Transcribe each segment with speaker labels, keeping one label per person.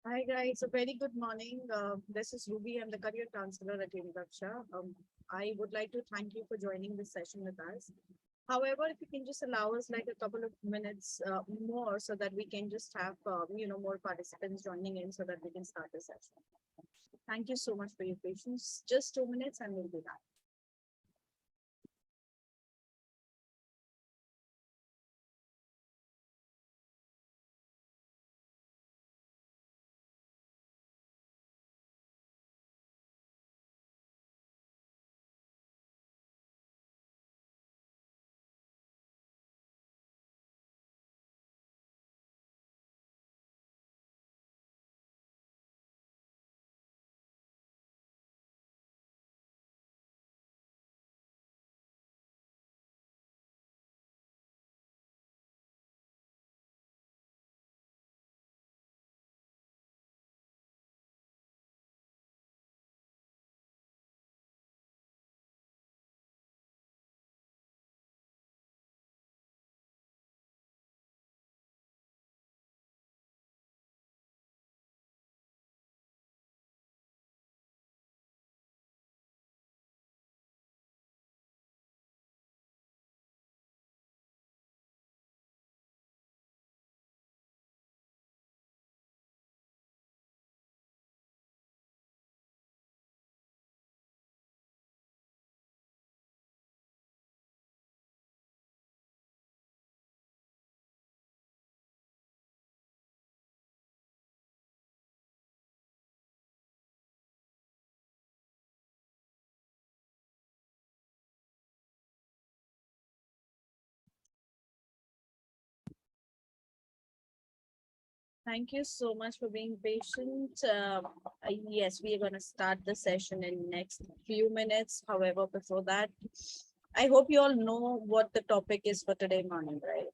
Speaker 1: Hi guys, a very good morning. This is Ruby. I'm the career counselor at Univarsha. I would like to thank you for joining this session with us. However, if you can just allow us like a couple of minutes more so that we can just have more participants joining in so that we can start the session. Thank you so much for your patience. Just 2 minutes and we'll be back. Thank you so much for being patient. Yes, we are going to start the session in next few minutes. However, before that, I hope you all know what the topic is for today morning, right?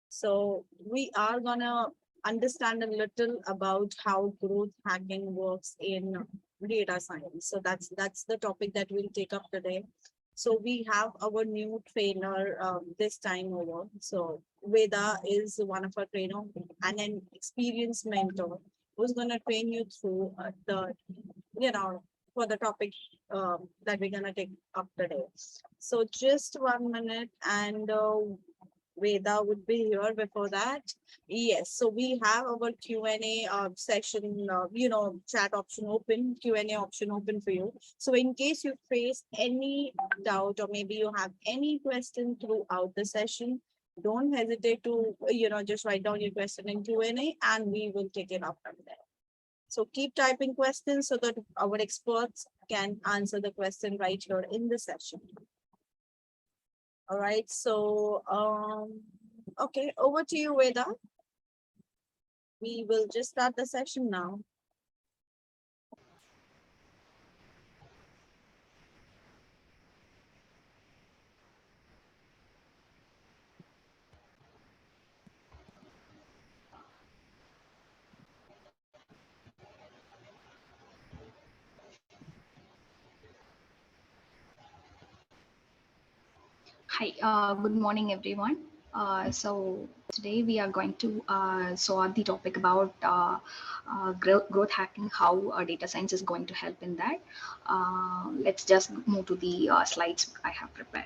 Speaker 1: So we are going to understand a little about how growth hacking works in data science. So that's the topic that we'll take up today. So we have our new trainer this time over. So Veda is one of our trainer and an experienced mentor who's going to train you through for the topic that we're going to take up today. So just 1 minute and Veda would be here before that. Yes, so we have our Q&A section, chat option open, Q&A option open for you. So in case you face any doubt or maybe you have any question throughout the session, don't hesitate to, just write down your question in Q&A and we will take it up from there. So keep typing questions so that our experts can answer the question right here in the session. All right, so, okay, over to you, Veda. We will just start the session now.
Speaker 2: Hi, good morning, everyone. So today we are going to solve the topic about growth hacking, how data science is going to help in that. Let's just move to the slides I have prepared.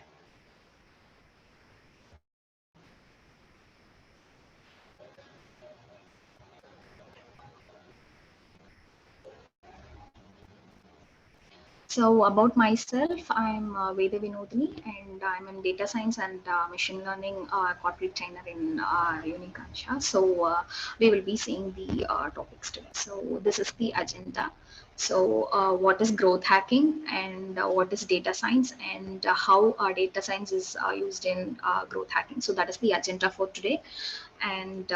Speaker 2: So about myself, I'm Veda Vinodini, and I'm in data science and machine learning corporate trainer in Unicansha. So we will be seeing the topics today. So this is the agenda. So what is growth hacking, and what is data science, and how data science is used in growth hacking. So that is the agenda for today. And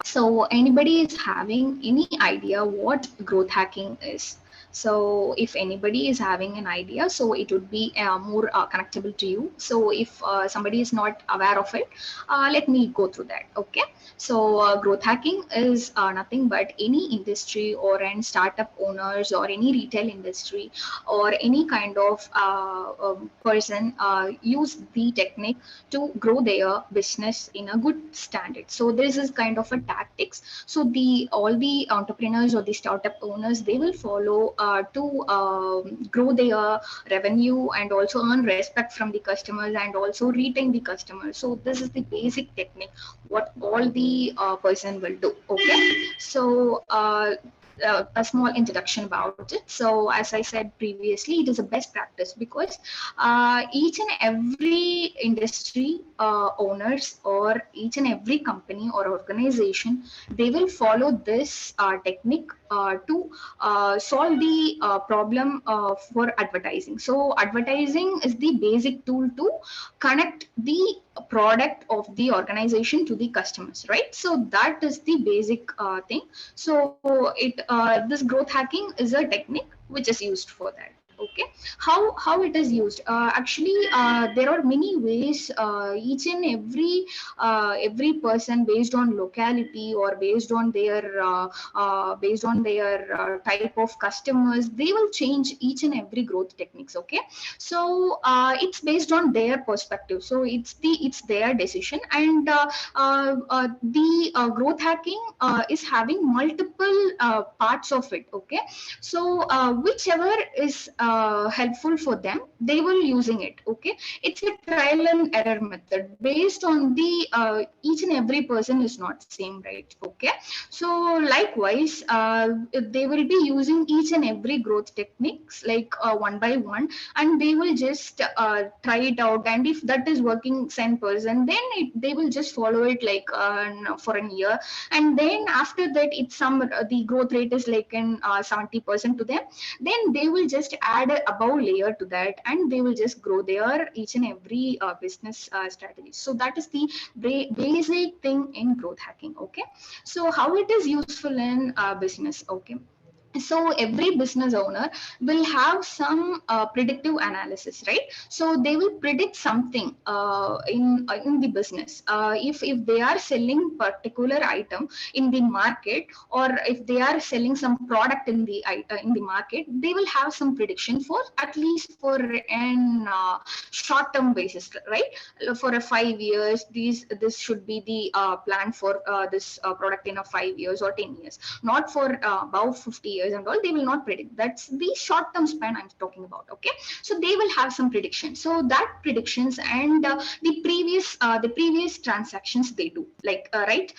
Speaker 2: so anybody is having any idea what growth hacking is? So if anybody is having an idea, so it would be more connectable to you. So if somebody is not aware of it, let me go through that. Okay. So growth hacking is nothing but any industry or an startup owners or any retail industry or any kind of person use the technique to grow their business in a good standard. So this is kind of a tactics. So the all the entrepreneurs or the startup owners, they will follow to grow their revenue and also earn respect from the customers and also retain the customers. So this is the basic technique what all the person will do. Okay. So a small introduction about it. So as I said previously, it is a best practice because each and every industry owners or each and every company or organization, they will follow this technique to solve the problem for advertising. So advertising is the basic tool to connect the product of the organization to the customers, right? So that is the basic thing. So it this growth hacking is a technique which is used for that. Okay. How it is used? Actually, there are many ways. Each and every person, based on locality or based on their type of customers, they will change each and every growth techniques. Okay. So it's based on their perspective. So it's their decision. And the growth hacking is having multiple parts of it. Okay. So whichever is helpful for them, they will using it. Okay. It's a trial and error method based on the each and every person is not same, right? Okay. So likewise, they will be using each and every growth techniques like one by one, and they will just try it out. And if that is working 10%, then they will just follow it like for a year. And then after that, it's some the growth rate is like in 70% to them. Then they will just add a above layer to that, and they will just grow their each and every business strategy. So that is the basic thing in growth hacking. Okay. So how it is useful in business? Okay. So every business owner will have some predictive analysis, right? So they will predict something in the business. If they are selling particular item in the market, or if they are selling some product in the market, they will have some prediction for at least for an short term basis, right? For a 5 years, this should be the plan for this product in a 5 years or 10 years, not for above 50 years and all. They will not predict. That's the short term span I'm talking about. Okay. So they will have some predictions. So that predictions and the previous transactions they do, like right.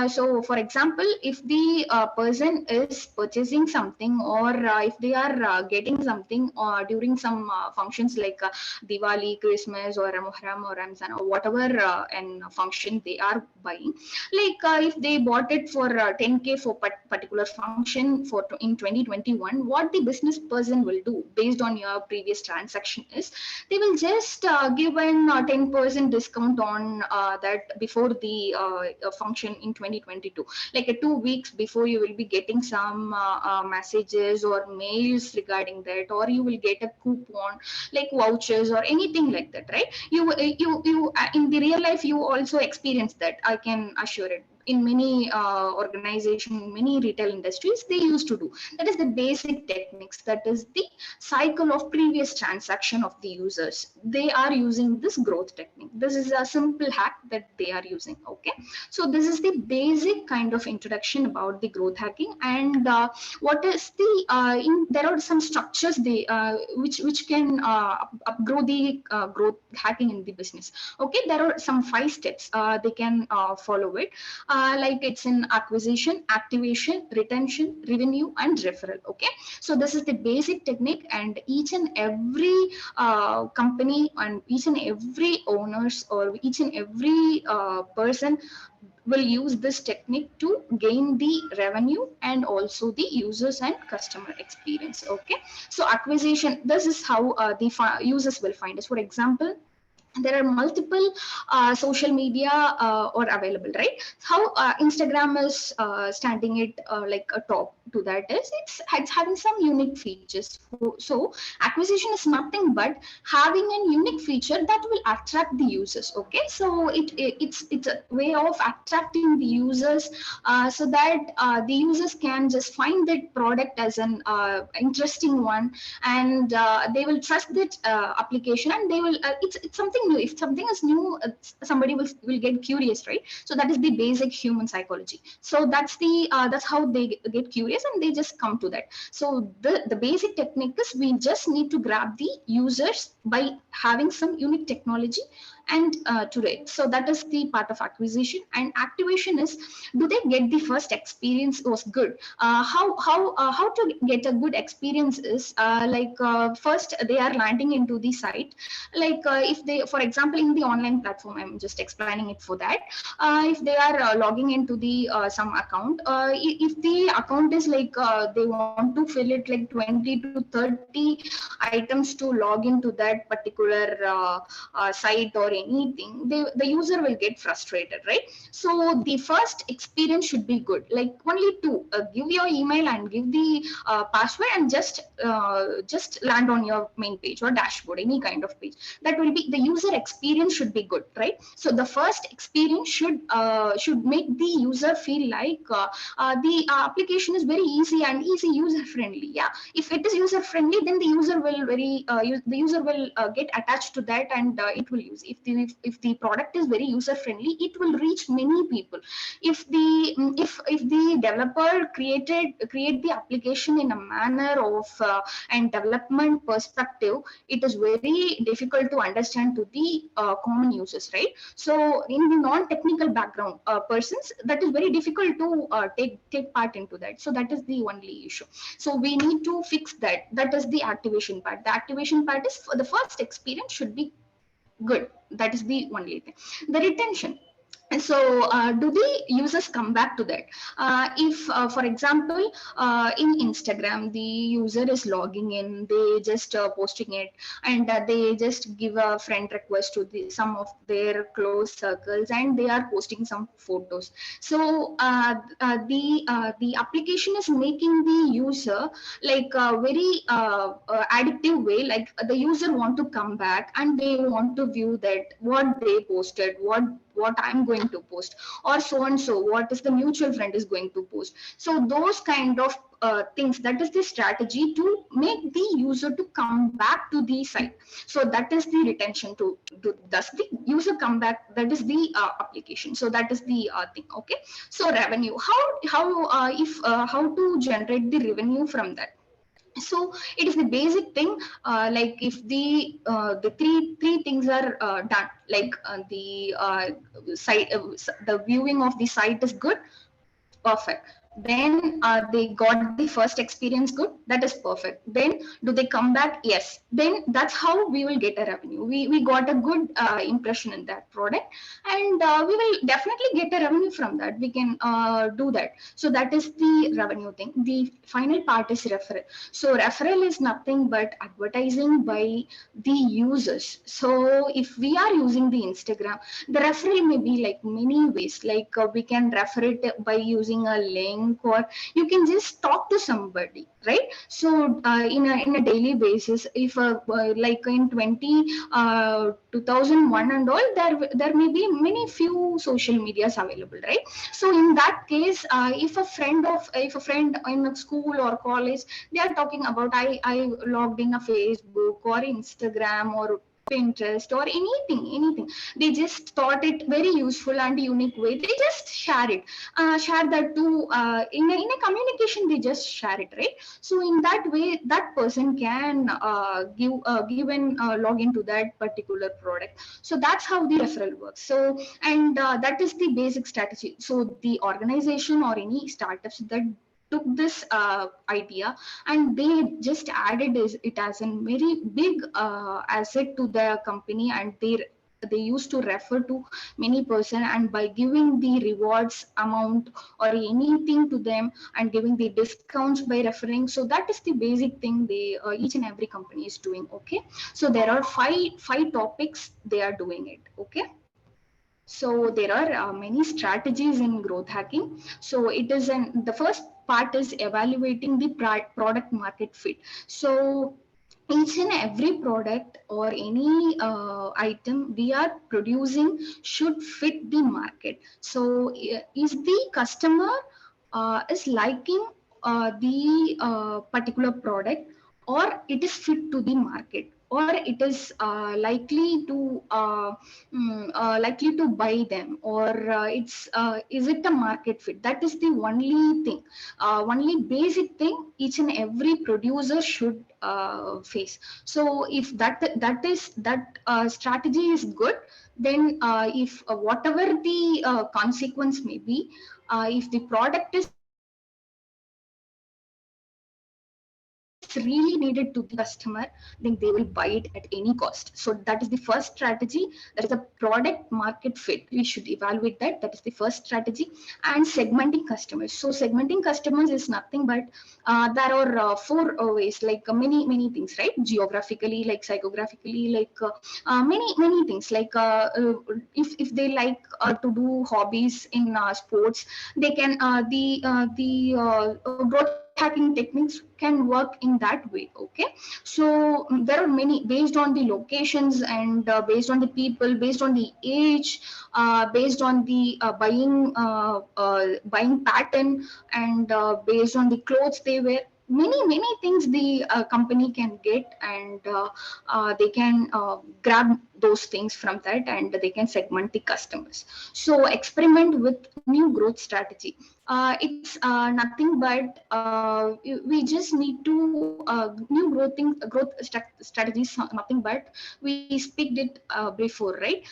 Speaker 2: So for example, if the person is purchasing something, or if they are getting something during some functions like Diwali, Christmas, or Muharram or Ramzan, or whatever and function they are buying, like if they bought it for 10K for particular function for in 2021, what the business person will do based on your previous transaction is, they will just give an 10% discount on that before the function in 2022. Like 2 weeks before, you will be getting some messages or mails regarding that, or you will get a coupon like vouchers or anything like that, right? You in the real life, you also experience that, I can assure it. In many organization, many retail industries, they used to do that. Is the basic techniques. That is the cycle of previous transaction of the users. They are using this growth technique. This is a simple hack that they are using. Okay. So this is the basic kind of introduction about the growth hacking. And what is the there are some structures they which can upgrow the growth hacking in the business. Okay. There are some 5 steps they can follow it. like it's in acquisition, activation, retention, revenue, and referral. Okay, so this is the basic technique, and each and every company and each and every owners or each and every person will use this technique to gain the revenue and also the users and customer experience. Okay, so acquisition, this is how the users will find us. For example, there are multiple social media or available, right? How Instagram is standing it like a top to that is it's having some unique features. So acquisition is nothing but having a unique feature that will attract the users. Okay, so it's a way of attracting the users so that the users can just find that product as an interesting one, and they will trust that application, and they will it's something new. If something is new, somebody will get curious, right? So that is the basic human psychology. So that's how they get curious and they just come to that. So the basic technique is we just need to grab the users by having some unique technology and to rate. So that is the part of acquisition. And activation is, do they get the first experience was good? How to get a good experience is first they are landing into the site. Like if they, for example, in the online platform, I'm just explaining it for that. If they are logging into the some account, if the account is like they want to fill it like 20 to 30 items to log into that particular site or anything, the user will get frustrated, right? So the first experience should be good, like only to give your email and give the password and just land on your main page or dashboard, any kind of page. That will be, the user experience should be good, right? So the first experience should make the user feel like the application is very easy and easy user friendly. Yeah, if it is user friendly, then the user will the user will get attached to that, and it will use. If the product is very user friendly, it will reach many people. If the developer create the application in a manner of and development perspective, it is very difficult to understand to the common users, right? So in the non-technical background persons, that is very difficult to take part into that. So that is the only issue. So we need to fix that. That is the activation part. The activation part is, for the first experience should be good. That is the only thing. The retention. So do the users come back to that? If for example, in Instagram, the user is logging in, they just posting it, and they just give a friend request to some of their close circles, and they are posting some photos. So the application is making the user like a very addictive way. Like the user want to come back and they want to view that what they posted, what I'm going to post, or so and so, what is the mutual friend is going to post. So those kind of things, that is the strategy to make the user to come back to the site. So that is the retention to thus the user come back. That is the application. So that is the thing. Okay. So revenue, how to generate the revenue from that? So it is the basic thing. Like if the three things are done, like the site the viewing of the site is good, perfect. Then they got the first experience good, that is perfect. Then do they come back? Yes. Then that's how we will get a revenue. We got a good impression in that product, and we will definitely get a revenue from that. We can do that. So that is the revenue thing. The final part is referral. So referral is nothing but advertising by the users. So if we are using the Instagram, the referral may be like many ways. Like we can refer it by using a link, or you can just talk to somebody, right? So in a daily basis, if like in 2001 and all, there may be many few social medias available, right? So in that case, if a friend in a school or college, they are talking about, I logged in a Facebook or Instagram or Pinterest or anything. They just thought it very useful and unique way. They just share that to in a communication. They just share it, right? So in that way, that person can give an login to that particular product. So that's how the referral works. So and that is the basic strategy. So the organization or any startups that took this idea and they just added it as a very big asset to their company, and they used to refer to many person, and by giving the rewards amount or anything to them and giving the discounts by referring. So that is the basic thing they each and every company is doing. Okay, so there are five topics they are doing it. Okay, so there are many strategies in growth hacking. So it is the first part is evaluating the product market fit. So each and every product or any item we are producing should fit the market. So is the customer is liking the particular product, or it is fit to the market, or it is likely to buy them, or it's is it a market fit? That is the only thing, only basic thing each and every producer should face. So if that strategy is good, then if whatever the consequence may be, if the product is really needed to the customer, then they will buy it at any cost. So that is the first strategy. That is the product market fit. We should evaluate that. That is the first strategy. And segmenting customers. So segmenting customers is nothing but there are four ways, like many things, right? Geographically, like psychographically, like many things, like if they like to do hobbies in sports, they can the growth hacking techniques can work in that way. Okay, so there are many based on the locations, and based on the people, based on the age, based on the buying pattern, and based on the clothes they wear. Many things the company can get, and they can grab those things from that, and they can segment the customers. So experiment with new growth strategy. It's nothing but we just need to strategies, nothing but we speak it before, right?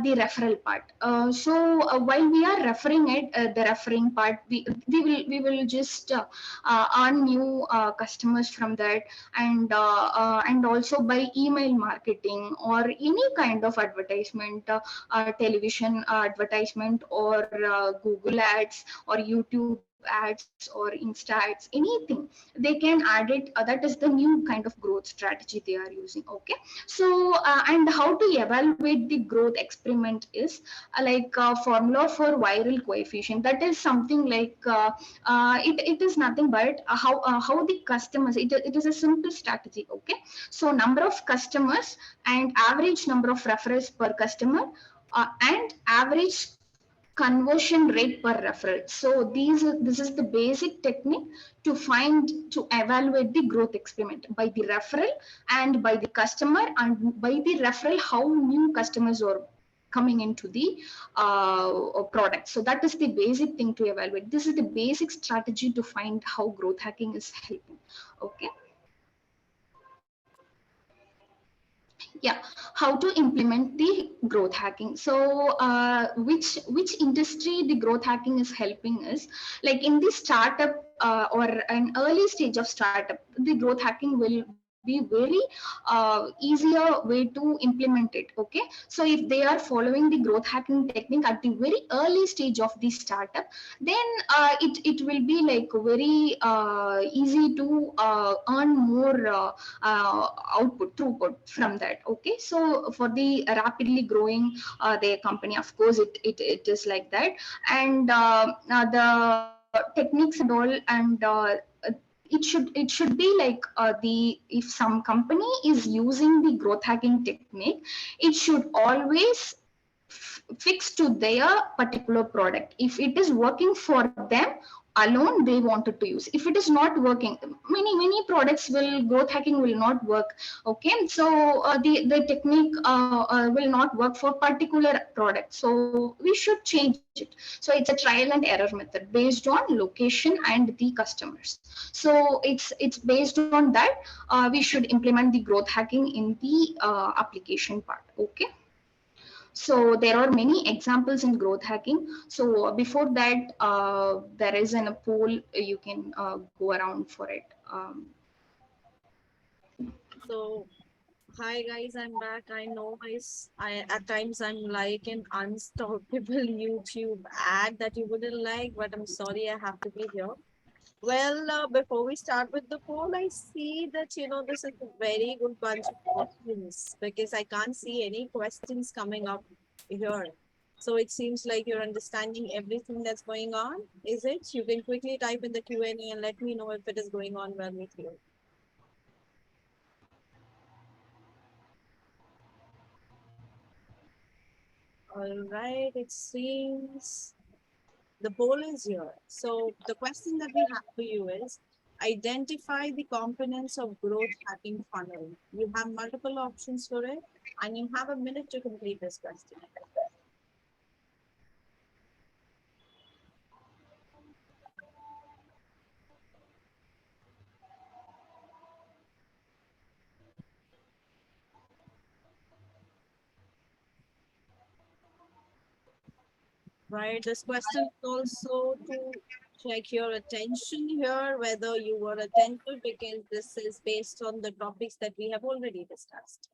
Speaker 2: The referral part. So while we are referring it, the referring part, we will just earn new customers from that, and also by email marketing or any kind of advertisement, television advertisement, or Google ads, or YouTube ads, or Insta ads, anything they can add it. That is the new kind of growth strategy they are using. Okay, so and how to evaluate the growth experiment is like formula for viral coefficient. That is something like it is nothing but how the customers, it is a simple strategy. Okay, so number of customers and average number of referrals per customer, and average conversion rate per referral. So this is the basic technique to evaluate the growth experiment by the referral and by the customer, and by the referral how new customers are coming into the product. So that is the basic thing to evaluate. This is the basic strategy to find how growth hacking is helping. Okay, yeah, how to implement the growth hacking. So which industry the growth hacking is helping is, like in the startup or an early stage of startup, the growth hacking will be very easier way to implement it. Okay, so if they are following the growth hacking technique at the very early stage of the startup, then it will be like very easy to earn more output throughput from that. Okay, so for the rapidly growing their company, of course it is like that. And the techniques and all, and it should be like the if some company is using the growth hacking technique, it should always fix to their particular product. If it is working for them, alone they wanted to use. If it is not working, many products will, growth hacking will not work. Okay, so the technique will not work for particular product, so we should change it. So it's a trial and error method based on location and the customers. So it's based on that we should implement the growth hacking in the application part. Okay, so there are many examples in growth hacking. So before that, there is a poll, you can go around for it.
Speaker 1: So hi guys, I'm back. I know I at times I'm like an unstoppable YouTube ad that you wouldn't like, but I'm sorry I have to be here. Well, before we start with the poll, I see that this is a very good bunch of questions because I can't see any questions coming up here. So it seems like you're understanding everything that's going on. Is it? You can quickly type in the Q&A and let me know if it is going on well with you. All right, it seems the poll is here. So the question that we have for you is identify the components of growth hacking funnel. You have multiple options for it and you have a minute to complete this question. Right, this question is also to check your attention here, whether you were attentive, because this is based on the topics that we have already discussed.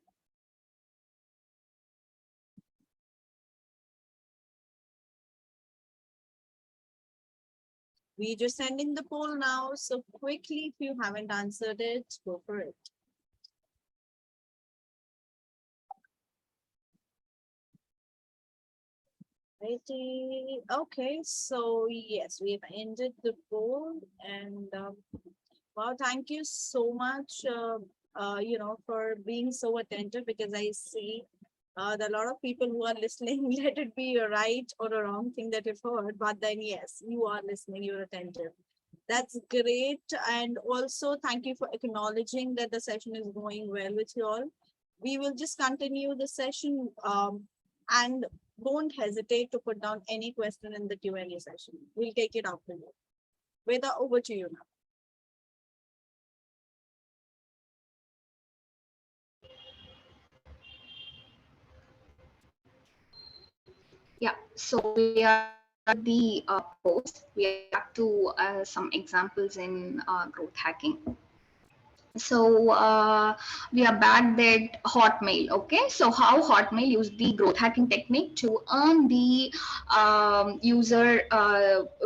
Speaker 1: We just sending the poll now, so quickly, if you haven't answered it, go for it. Righty. Okay, so yes, we've ended the poll, and well, thank you so much, for being so attentive, because I see there are a lot of people who are listening. Let it be a right or a wrong thing that you've heard, but then yes, you are listening, you're attentive. That's great, and also thank you for acknowledging that the session is going well with you all. We will just continue the session, and don't hesitate to put down any question in the Q&A session. We'll take it after you. Veda, over to you now.
Speaker 2: Yeah, so we are the post. We are back to some examples in growth hacking. So we are back at Hotmail. Okay, so how Hotmail used the growth hacking technique to earn the user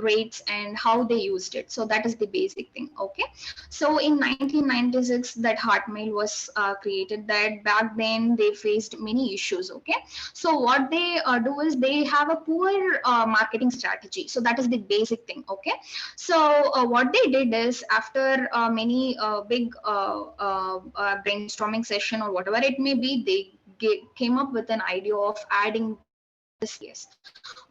Speaker 2: rates and how they used it. So that is the basic thing. Okay, so in 1996 that Hotmail was created. That back then they faced many issues. Okay, so what they do is they have a poor marketing strategy. So that is the basic thing. Okay, so what they did is after many big brainstorming session or whatever it may be, they came up with an idea of adding this. Yes,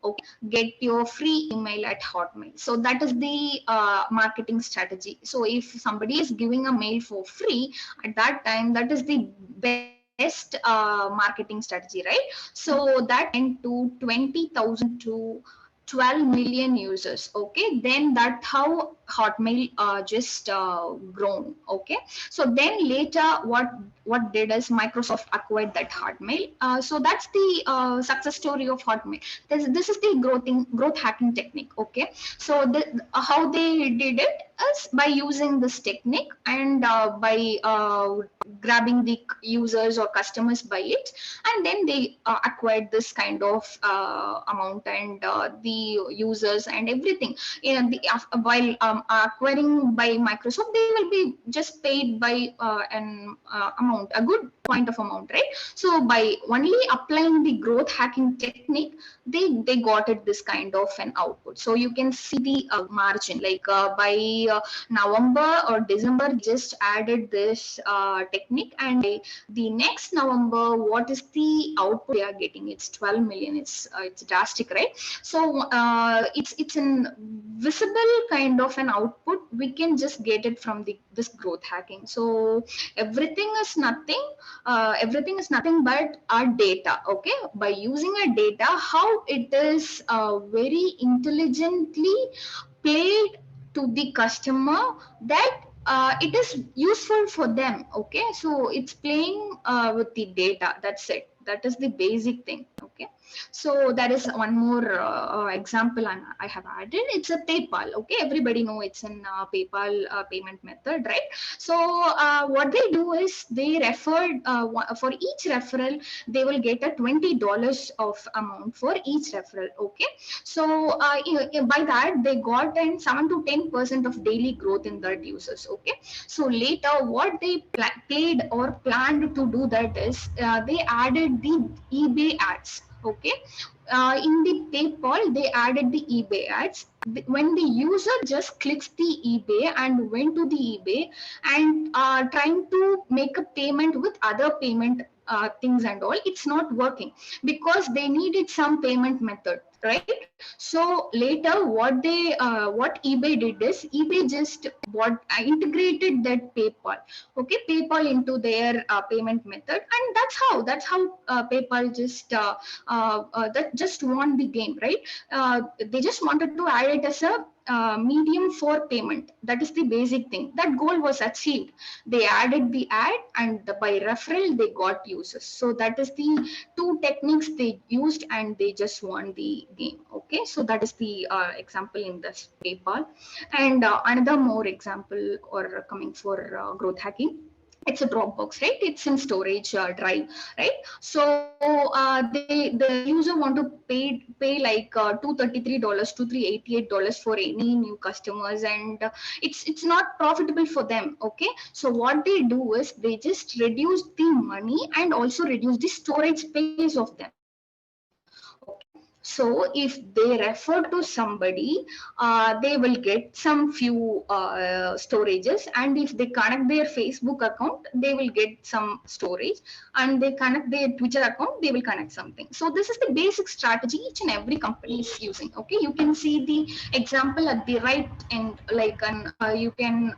Speaker 2: okay, get your free email at Hotmail. So that is the marketing strategy. So if somebody is giving a mail for free at that time, that is the best marketing strategy, right? So that went to 20,000 to 12 million users. Okay, then that's how Hotmail just grown. Okay, so then later what did is Microsoft acquired that Hotmail. So that's the success story of Hotmail. This is the growth hacking technique. Okay, so how they did it is by using this technique and by grabbing the users or customers by it, and then they acquired this kind of amount and the users and everything. While acquiring by Microsoft, they will be just paid by an amount, a good point of amount, right? So by only applying the growth hacking technique, they got it this kind of an output. So you can see the margin, like by November or December, just added this technique, and the next November, what is the output they are getting? It's 12 million. It's drastic, right? So it's an visible kind of an output. We can just get it from this growth hacking. So everything is nothing. Everything is nothing but our data. Okay, by using our data, how it is very intelligently played to the customer, that it is useful for them. Okay, so it's playing with the data. That's it. That is the basic thing. Okay, so that is one more example I have added. It's a PayPal. Okay, everybody know it's an PayPal payment method, right? So what they do is they referred for each referral, they will get a $20 of amount for each referral. Okay, so by that they got an 7 to 10% of daily growth in that users. Okay, so later what they played or planned to do, that is they added the eBay ads. Okay, in the PayPal they added the eBay ads. When the user just clicks the eBay and went to the eBay and trying to make a payment with other payment things and all, it's not working because they needed some payment method, right? So later what eBay did is eBay just integrated that PayPal, okay, PayPal into their payment method, and that's how PayPal just that just won the game, right? They just wanted to add it as a medium for payment. That is the basic thing. That goal was achieved. They added the ad, and by referral they got users. So that is the two techniques they used, and they just won the game. Okay, so that is the example in this PayPal. And another more example or coming for growth hacking, it's a Dropbox, right? It's in storage drive, right? So the user want to pay like $233 to $388 for any new customers, and it's not profitable for them. Okay, so what they do is they just reduce the money and also reduce the storage space of them. Okay, so if they refer to somebody, they will get some few storages, and if they connect their Facebook account, they will get some storage, and they connect their Twitter account, they will connect something. So this is the basic strategy each and every company is using. Okay, you can see the example at the right end, like you can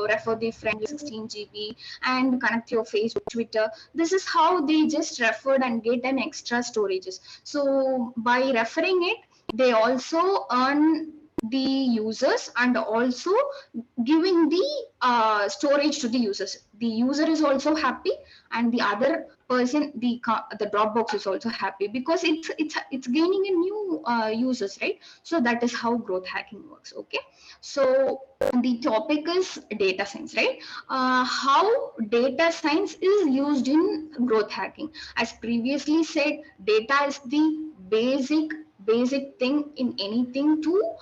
Speaker 2: refer the friend 16 GB and connect your Facebook, Twitter. This is how they just referred and get an extra storages. So by referring it, they also earn the users and also giving the storage to the users. The user is also happy, and the other person, the Dropbox is also happy because it's gaining a new users, right? So that is how growth hacking works. Okay, so the topic is data science, right? How data science is used in growth hacking. As previously said, data is the basic thing in anything to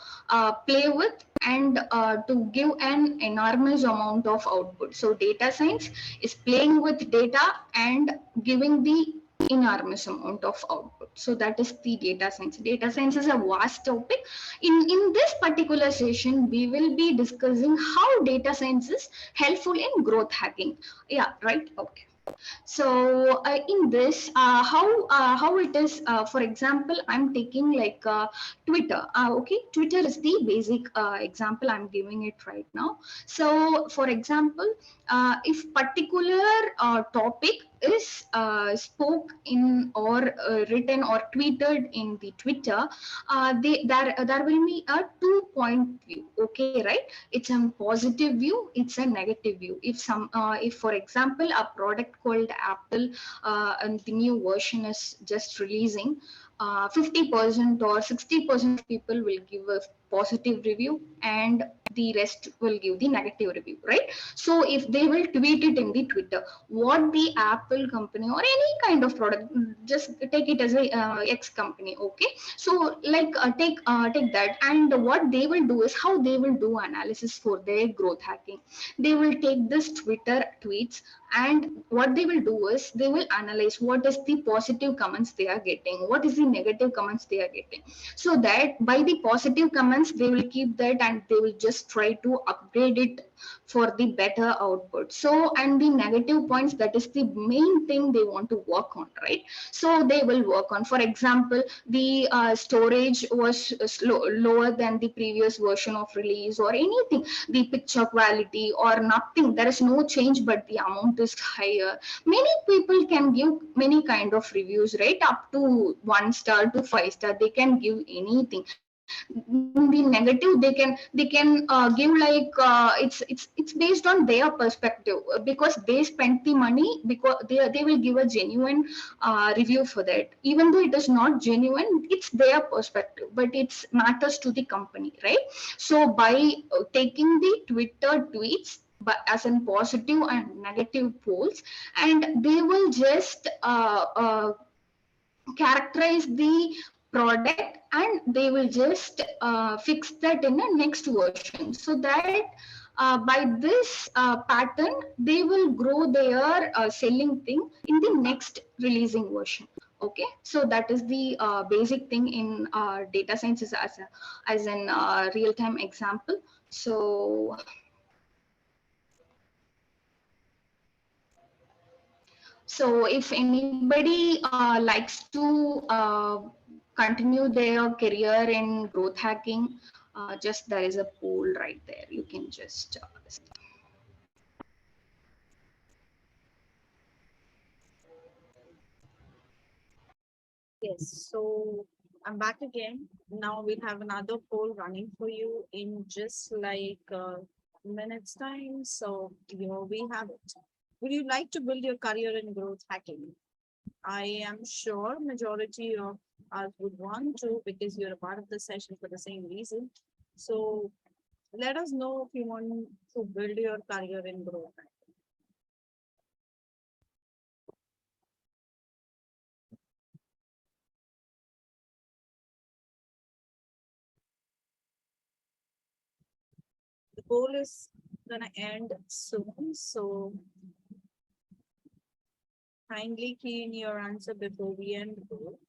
Speaker 2: play with and to give an enormous amount of output. So data science is playing with data and giving the enormous amount of output. So that is the data science. Data science is a vast topic. In this particular session, we will be discussing how data science is helpful in growth hacking. Yeah, right. Okay. So in this, how it is, for example, I'm taking like Twitter. Okay, Twitter is the basic example I'm giving it right now. So for example, if particular topic is spoke in or written or tweeted in the Twitter, there will be a 2-point view. Okay, right? It's a positive view, it's a negative view. If for example a product called Apple and the new version is just releasing, 50% or 60% of people will give a positive review and the rest will give the negative review, right? So if they will tweet it in the Twitter, what the Apple company or any kind of product, just take it as a X company, okay? So like take that, and what they will do is how they will do analysis for their growth hacking. They will take this Twitter tweets, and what they will do is they will analyze what is the positive comments they are getting, what is the negative comments they are getting, so that by the positive comments they will keep that and they will just try to upgrade it for the better output. So and the negative points, that is the main thing they want to work on, right? So they will work on, for example, the storage was lower than the previous version of release or anything, the picture quality or nothing, there is no change but the amount is higher. Many people can give many kind of reviews, right? Up to 1 star to 5 star, they can give anything. The negative, they can give like it's based on their perspective, because they spent the money, because they will give a genuine review for that, even though it is not genuine, it's their perspective, but it matters to the company, right? So by taking the Twitter tweets but as in positive and negative polls, and they will just characterize the product and they will just fix that in the next version, so that by this pattern they will grow their selling thing in the next releasing version. Okay, so that is the basic thing in data sciences as an real time example. So if anybody likes to continue their career in growth hacking, just there is a poll right there. You can just
Speaker 1: Yes, so I'm back again. Now we'll have another poll running for you in just like minutes time. So here we have it. Would you like to build your career in growth hacking? I am sure majority of us would want to because you're a part of the session for the same reason. So let us know if you want to build your career in growth hacking. The poll is gonna end soon, so kindly key in your answer before we end the poll.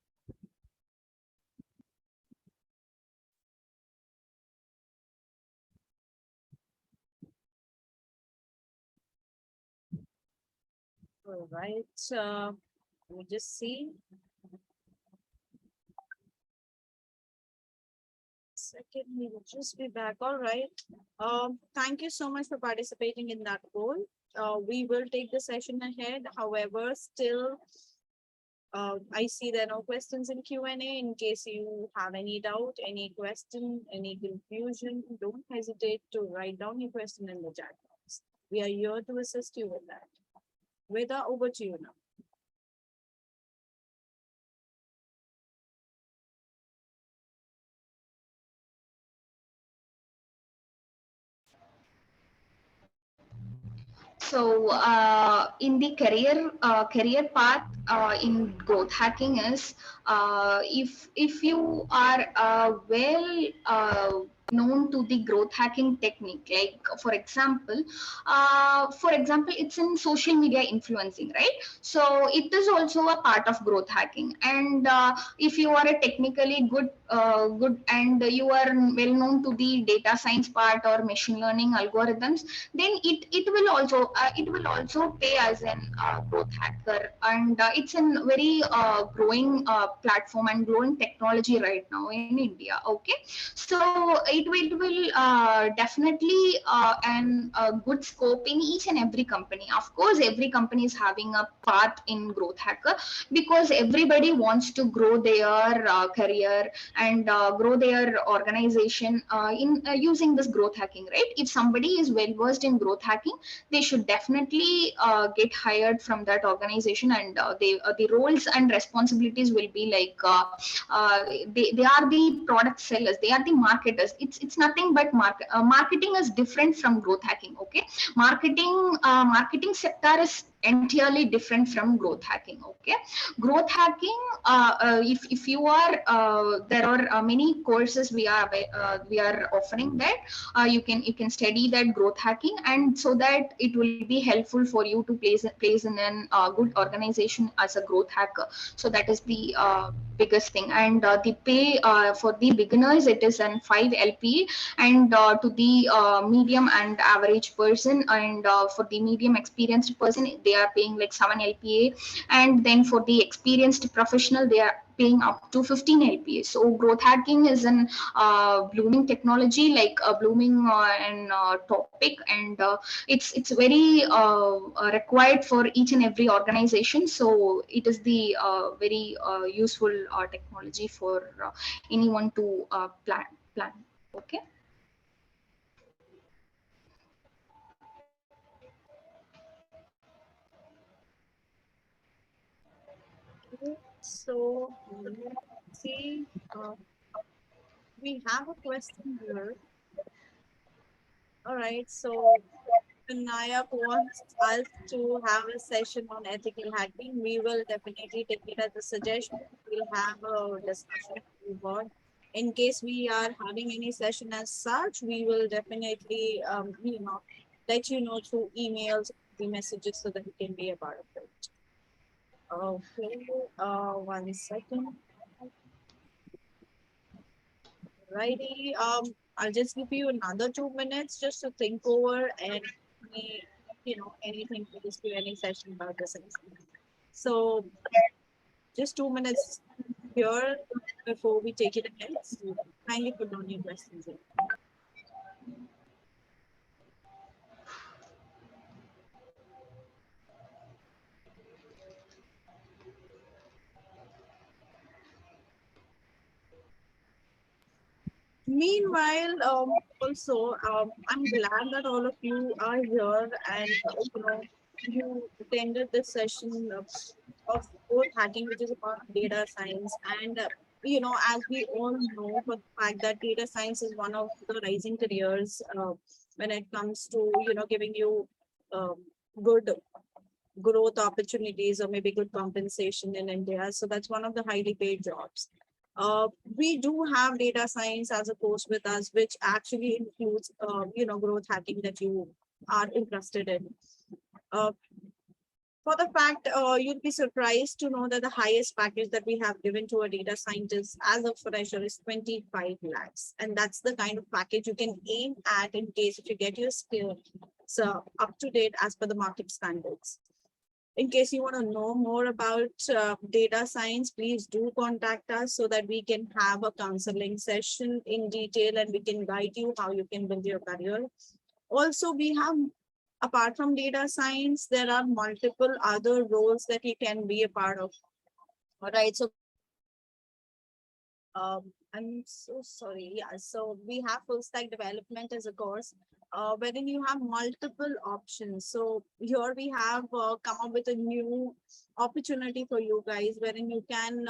Speaker 1: All right, let me just see. Second, we will just be back. All right. Thank you so much for participating in that poll. We will take the session ahead. However, still, I see there are no questions in Q&A. In case you have any doubt, any question, any confusion, don't hesitate to write down your question in the chat box. We are here to assist you with that. Veda, over to you now.
Speaker 2: so in the career path in growth hacking is, if you are well known to the growth hacking technique, like for example it's in social media influencing, right? So it is also a part of growth hacking. And if you are a technically good and you are well known to the data science part or machine learning algorithms, then it will also pay as an growth hacker. And it's a very growing platform and growing technology right now in India. Okay, so it will definitely and a good scope in each and every company. Of course, every company is having a path in growth hacker, because everybody wants to grow their career and grow their organization in using this growth hacking, right? If somebody is well versed in growth hacking, they should definitely get hired from that organization, and the roles and responsibilities will be like they are the product sellers, they are the marketers. It's nothing but marketing is different from growth hacking. Okay, marketing sector is entirely different from growth hacking. Okay, growth hacking, if you are there are many courses we are offering that you can study that growth hacking, and so that it will be helpful for you to place in an good organization as a growth hacker. So that is the biggest thing. And the pay for the beginners, it is an 5 LP, and to the medium and average person, and for the medium experienced person, they are paying like 7 LPA, and then for the experienced professional, they are paying up to 15 LPA. So growth hacking is an blooming technology, like a blooming and topic, and it's very required for each and every organization. So it is the very useful technology for anyone to plan. Okay.
Speaker 1: Okay, so let's see. We have a question here. All right, so Vinayak wants us to have a session on ethical hacking. We will definitely take it as a suggestion. We'll have a discussion about. In case we are having any session as such, we will definitely, let you know through emails, the messages, so that you can be a part of it. Okay, 1 second. Righty. I'll just give you another 2 minutes just to think over and any, anything for this Q&A session about this. So just 2 minutes here before we take it ahead. So kindly put down your questions in. Meanwhile, I'm glad that all of you are here and you attended this session of both hacking, which is about data science, and as we all know, for the fact that data science is one of the rising careers when it comes to giving you um, good growth opportunities or maybe good compensation in India. So that's one of the highly paid jobs. We do have data science as a course with us, which actually includes, growth hacking that you are interested in. Uh, for the fact, you'll be surprised to know that the highest package that we have given to a data scientist as a fresher is 25 lakhs. And that's the kind of package you can aim at in case if you get your skill so up to date as per the market standards. In case you want to know more about data science, please do contact us so that we can have a counseling session in detail and we can guide you how you can build your career. Also, we have, apart from data science, there are multiple other roles that you can be a part of. All right. So I'm so sorry. Yeah, so we have full stack development as a course, wherein you have multiple options. So here we have come up with a new opportunity for you guys, wherein you can,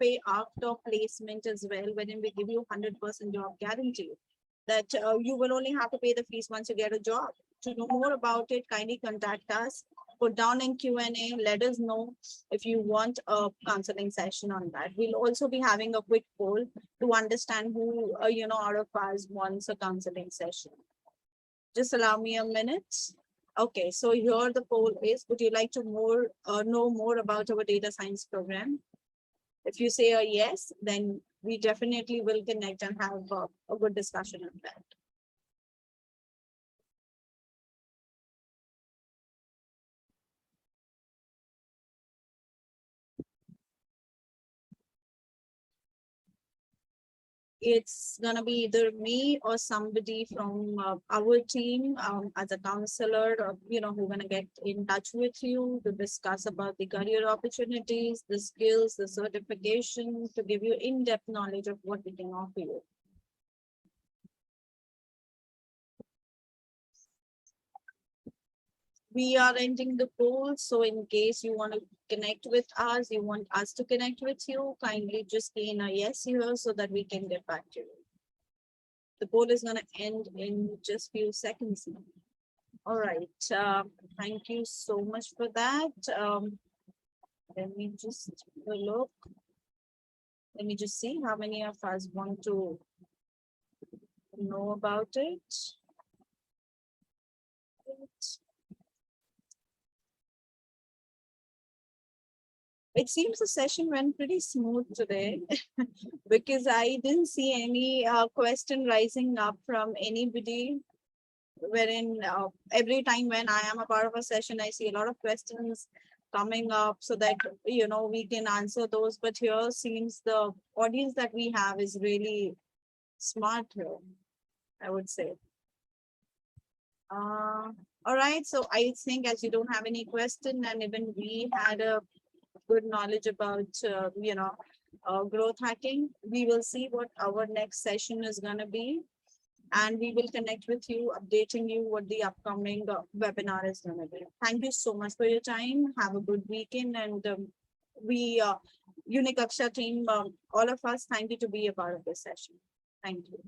Speaker 1: pay after placement as well, wherein we give you 100% job guarantee. That you will only have to pay the fees once you get a job. To know more about it, kindly contact us. Put down in Q&A. Let us know if you want a counseling session on that. We'll also be having a quick poll to understand who, out of us wants a counseling session. Just allow me a minute. Okay, so here the poll is, would you like to know more about our data science program? If you say a yes, then we definitely will connect and have a good discussion on that. it's gonna be either me or somebody from our team as a counselor, or, who gonna get in touch with you to discuss about the career opportunities, the skills, the certification, to give you in-depth knowledge of what we can offer you. We are ending the poll, so in case you want to connect with us, you want us to connect with you, kindly just key in a yes here so that we can get back to you. The poll is going to end in just few seconds now. All right. Thank you so much for that. Let me just look. Let me just see how many of us want to know about it. It seems the session went pretty smooth today because I didn't see any question rising up from anybody. Wherein every time when I am a part of a session, I see a lot of questions coming up so that we can answer those. But here seems the audience that we have is really smart here, I would say. All right, so I think as you don't have any question, and even we had a good knowledge about growth hacking, we will see what our next session is going to be, and we will connect with you, updating you what the upcoming webinar is going to be. Thank you so much for your time. Have a good weekend, and we Unicaksha team, all of us, thank you to be a part of this session. Thank you.